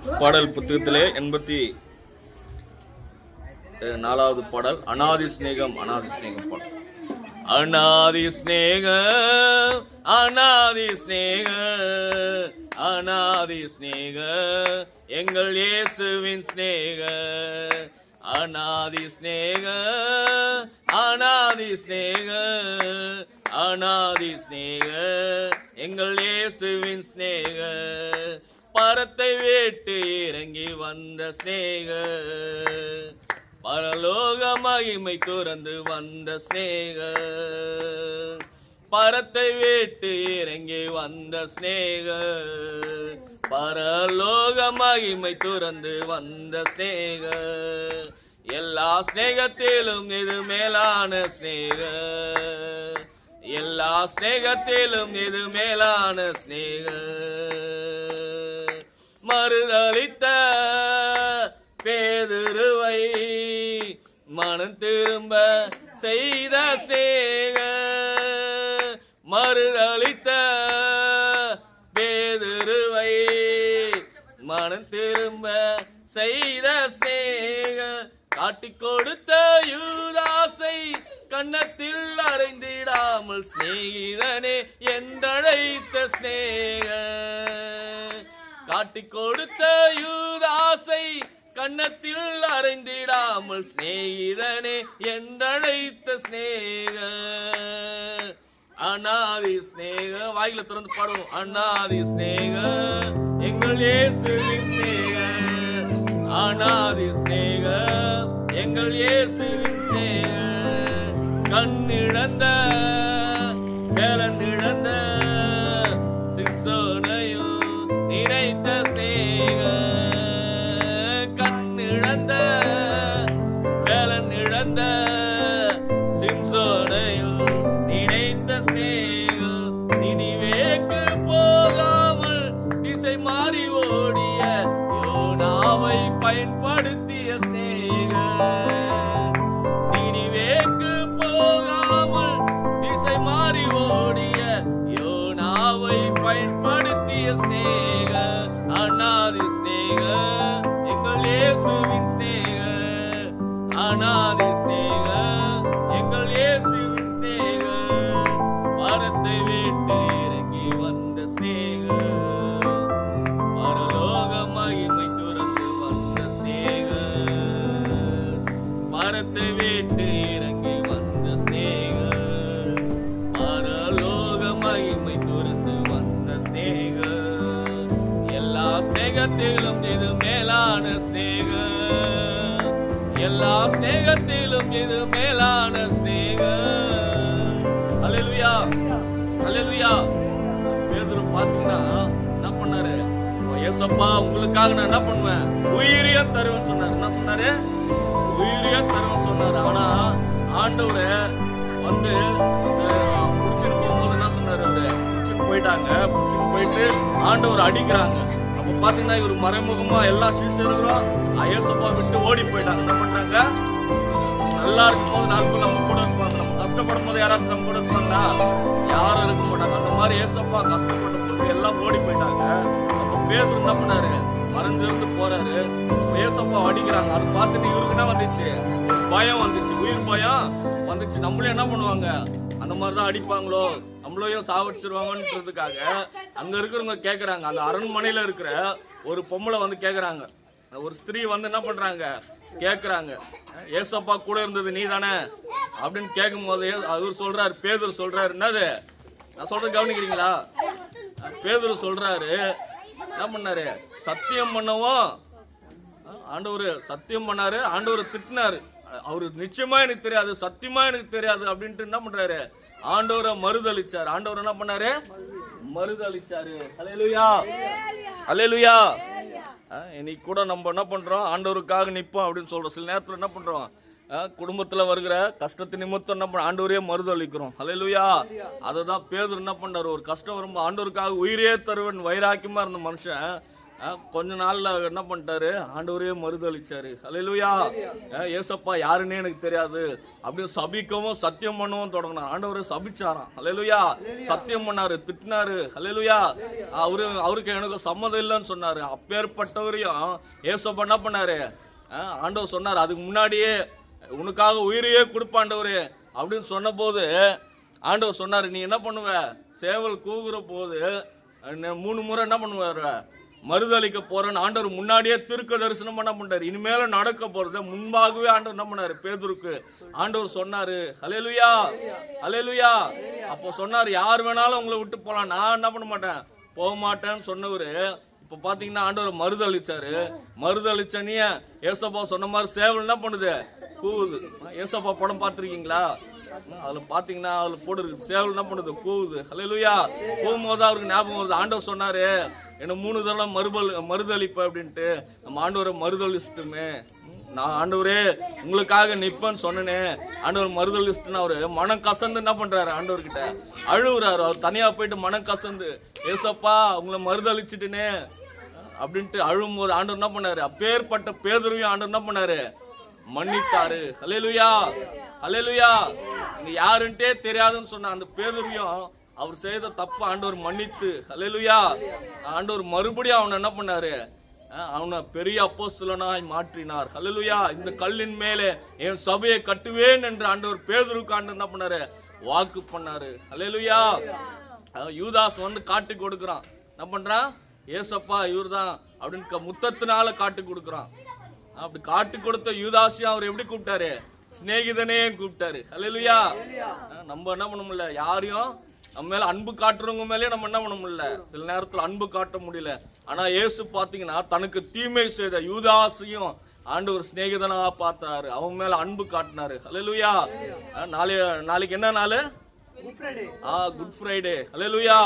பாடல் புத்தகத்திலே 84வது பாடல் அநாதி ஸ்நேகம். அநாதி ஸ்நேகம் பாடல். அநாதி ஸ்நேகம், அநாதி ஸ்நேகம், அநாதி ஸ்நேகம் எங்கள் இயேசுவின் ஸ்நேகம். அநாதி ஸ்நேகம், அநாதி ஸ்நேகம், அநாதி ஸ்நேகம் எங்கள் இயேசுவின் ஸ்நேகம். பரத்தை வேட்டு இறங்கி வந்த ஸ்நேகம், பரலோக மகிமை துறந்து வந்த ஸ்நேகம். பரத்தை வேட்டு இறங்கி வந்த ஸ்நேகம், பரலோக மகிமை துறந்து வந்த ஸ்நேகம். எல்லா ஸ்நேகத்திலும் இது மேலான ஸ்நேகம், எல்லா ஸ்நேகத்திலும் இது மேலான ஸ்நேகம். மறுதளித்த பேதுருவை மனம் திரும்ப செய்த ஸ்நேகம். மறுதளித்த பேதுருவை மனம் திரும்ப செய்த ஸ்நேகம். காட்டிக் கொடுத்த யூதாசை கன்னத்தில் அறைந்திடாமல் சிநேகிதனே என்றழைத்த ஸ்நேகம். காட்டிக் கொடுத்த யூதாசை கன்னத்தில் அறைந்திடாமல் சிநேகிதனே என்றழைத்த ஸ்நேகம். அநாதி ஸ்நேகம். வாயில திறந்து பாடுவோம். அநாதி ஸ்நேகம் எங்கள் இயேசுவின் ஸ்நேகம். அநாதி ஸ்நேகம் எங்கள் இயேசுவின் ஸ்நேகம். கண்ணிழந்த பேலன் இழந்த சிம்சோனையும் நினைத்த ஸ்நேகம். கண்ணிழந்த பேலன் இழந்த சிம்சோனையும் நினைத்த ஸ்நேகம். நினிவேக்கு போகாமல் திசை மாறி ஓடிய யோனாவை பயன்படுத்திய ஸ்நேகம். நினிவேக்கு போகாமல் திசை மாறி ஓடிய யோனாவை பயன்படுத்திய ஸ்நேகம். அநாதி ஸ்நேகம் எங்கள் இயேசுவின் ஸ்நேகம். அநாதி ஸ்நேகம் எங்கள் இயேசுவின் ஸ்நேகம். பரத்தை விட்டு இறங்கி வந்த ஸ்நேகம், பரலோக மகிமை துறந்து வந்த ஸ்நேகம். பரத்தை விட்டு இறங்கி வந்த ஸ்நேகம், பரலோக மகிமை துறந்து வந்த ஸ்நேகம். எல்லா ஸ்நேகத்திலும் இது மேலான ஸ்நேகம், எல்லா ஸ்நேகத்திலும் இது மேலான ஸ்நேகம். அல்லேலூயா, அல்லேலூயா. பேதுரு பாத்தீங்கன்னா என்ன பண்ணாரு? ஏசப்பா உங்களுக்காக நான் என்ன பண்ணுவேன்? உயிரையும் தருவேன் சொன்னாரு. என்ன சொன்னாரு? உயிரையும் தருவேன் சொன்னாரு. ஆனா ஆண்டவரை வந்து புடிச்சுட்டு போகும்போது என்ன சொன்னாரு? அவரு புடிச்சுட்டு போயிட்டாங்க. புடிச்சுட்டு போயிட்டு ஆண்டவர் அடிக்கிறாங்க. அப்ப பாத்தீங்கன்னா இவர் மறைமுகமா எல்லா சீஷர்களும் ஏசப்பா விட்டு ஓடி போயிட்டாங்க. என்ன பண்ணாங்க? நல்லா இருக்கும் போது 4 பேர் நம்ம கூட இருப்பாங்க. நம்ம கஷ்டப்படும் போது யாராச்சும் நம்ம கூட இருப்பாங்களா? யாரும் இருக்க மாட்டாங்க. அந்த மாதிரி ஏசப்பா கஷ்டப்பட்ட போது எல்லாம் ஓடி போயிட்டாங்க. அப்ப பேதுரு என்ன பண்ணாரு? மறைஞ்சிருந்து போறாரு. ஏசப்பா அடிக்கிறாங்க. அது பார்த்துட்டு இவருக்கு என்ன வந்துச்சு? பயம் வந்துச்சு, உயிர் பயம் வந்துச்சு. நம்மளே என்ன பண்ணுவாங்க? அந்த மாதிரிதான் அடிப்பாங்களோ, நம்மளையும் சாவடிச்சிருவாங்கன்றதுக்காக அங்க இருக்கிறவங்க கேக்குறாங்க. அந்த அரண்மனையில இருக்கிற ஒரு பொம்பளை வந்து கேக்குறாங்க. ஒரு ஸ்திரீ வந்து என்ன பண்றாங்க? கேக்குறாங்க, ஏசப்பா கூட இருந்தது நீ தானே அப்படின்னு கேட்கும் போது அவர் சொல்றாரு, பேதுரு சொல்றாரு, என்னது நான் சொல்றது கவனிக்கிறீங்களா? பேதுரு சொல்றாரு, என்ன பண்ணாரு? சத்தியம் பண்ணவும் ஆண்டவர் சத்தியம் பண்ணாரு. ஆண்டவர் திட்டினாரு. அவரு நிச்சயமா எனக்கு தெரியாது, சத்தியமா எனக்கு தெரியாது அப்படின்ட்டு என்ன பண்றாரு? ஆண்டவரை மறுதளிச்சாரு. ஆண்டவர் என்ன பண்ணாரு? மறுதளிச்சாரு. அல்லேலூயா, அல்லேலூயா. இன்னைக்கு கூட நம்ம என்ன பண்றோம்? ஆண்டவருக்காக நிற்போம் அப்படின்னு சொல்றோம். சில நேரத்துல என்ன பண்றோம்? குடும்பத்துல வருகிற கஷ்டத்து நிமித்தம் என்ன பண்ண ஆண்டவரையே மறுதளிக்கிறோம். அல்லேலூயா. அததான் பேதுரு என்ன பண்ணாரு? ஒரு கஷ்டம் வரும்போது ஆண்டவருக்காக உயிரே தருவன் வைராக்கியமா இருந்த மனுஷன் கொஞ்ச நாள்ல என்ன பண்ணிட்டாரு, ஆண்டவரே மறுதளிச்சாரு. ஹல்லேலூயா. ஏசப்பா யாருன்னே எனக்கு தெரியாது அப்படின்னு சபிக்கவும் சத்தியம் பண்ணவும் தொடங்கினார். ஆண்டவரை சபிச்சாராம். ஹல்லேலூயா. சத்தியம் பண்ணாரு, திட்டினாரு. ஹல்லேலூயா. அவருக்கு எனக்கு சம்மதம் இல்லைன்னு சொன்னாரு. அப்பேற்பட்டவரையும் ஏசப்பா என்ன பண்ணாரு, ஆண்டவர் சொன்னார், அதுக்கு முன்னாடியே உனக்காக உயிரையே கொடுப்பாண்டவரு அப்படின்னு சொன்ன போது ஆண்டவர் சொன்னாரு, நீ என்ன பண்ணுவ, சேவல் கூகுற போது 3 முறை என்ன பண்ணுவாரு, மறுதளிக்க போறேன்னு ஆண்டவர் முன்னாடியே தீர்க்க தரிசனம் என்ன பண்றாரு. இனிமேல நடக்க போறது முன்பாகவே ஆண்டவர் என்ன பண்ணாரு, பேதுருக்கு ஆண்டவர் சொன்னாரு. ஹல்லேலூயா. ஹல்லேலூயா. அப்போ சொன்னாரு, யார் வேணாலும் உங்களை விட்டு போலாம், நான் என்ன பண்ண மாட்டேன், போக மாட்டேன்னு சொன்னவரு இப்ப பாத்தீங்கன்னா ஆண்டவர் மறுதளிச்சாரு. மறுதளிச்சனிய ஏசப்பா சொன்ன மாதிரி சேவல் என்ன பண்ணுது, கூவுது. ஏசப்பா படம் பார்த்திருக்கீங்களா? அதுல பாத்தீங்கன்னா அதுல போடு இருக்கு, சேவல் என்ன பண்ணுது, கூவுது. ஹல்லேலூயா. கூவும்போது அவருக்கு ஞாபகம் வருது, ஆண்டவர் சொன்னாரு என்ன 3 தடவை மறுதளிப்ப அப்படின்ட்டு. நம்ம ஆண்டவரை மறுதளிச்சுட்டுமே, நான் ஆண்டவரே உங்களுக்காக நிப்பேன்னு சொன்னனே, ஆண்டவர் மறுதளிச்சுட்டுன்னு அவரு மனம் கசந்து என்ன பண்றாரு, ஆண்டவர்கிட்ட அழுகுறாரு. அவர் தனியா போயிட்டு மனம் கசந்து, ஏசப்பா உங்களை மறுதளிச்சுட்டுனே அப்படின்ட்டு அழும்போது ஆண்டவர் என்ன பண்ணாரு, அப்பேற்பட்ட பேதுருவையும் ஆண்டவர் என்ன பண்ணாரு, மன்னித்தாரு. ஹல்லேலூயா. ஹல்லேலூயா. நீ யாருன்ட்டே தெரியாதுன்னு சொன்ன அந்த பேதுருவையும் அவர் செய்த தப்ப ஆண்டவர் மன்னித்து, ஹல்லேலூயா, ஆண்டவர் மறுபடியும் அவனை என்ன பண்ணாரு, அவனை பெரிய அப்போஸ்தலனாய் மாற்றினார். ஹல்லேலூயா. இந்த கல்லின் மேலே என் சபையை கட்டுவேன் என்று ஆண்டவர் பேதுருக்கு ஆண்டவர் என்ன பண்ணாரு, வாக்கு பண்ணாரு. ஹல்லேலூயா. யூதாஸ் வந்து காட்டி கொடுக்குறான், என்ன பண்றான், ஏசப்பா இவர்தான் அப்படின்னு முத்தத்தினால காட்டி கொடுக்குறான். அப்படி காட்டி கொடுத்த யூதாஸையும் அவர் எப்படி கூப்பிட்டாரு, சிநேகிதனே கூப்பிட்டாரு. ஹல்லேலூயா. நம்ம என்ன பண்ண முடியல, யாரையும் நம்ம மேல அன்பு காட்டுறவங்க மேலே நம்ம என்ன பண்ண முடியல, சில நேரத்துல அன்பு காட்ட முடியல. ஆனா இயேசு பாத்தீங்கன்னா தனக்கு தீமை செய்த யூதாஸையும் ஆண்டவர் சிநேகிதனா பார்த்தாரு, அவன் மேல அன்பு காட்டினாரு. ஹல்லேலூயா. நாளைக்கு என்ன நாள், குட் ஃப்ரைடே. ஹல்லேலூயா.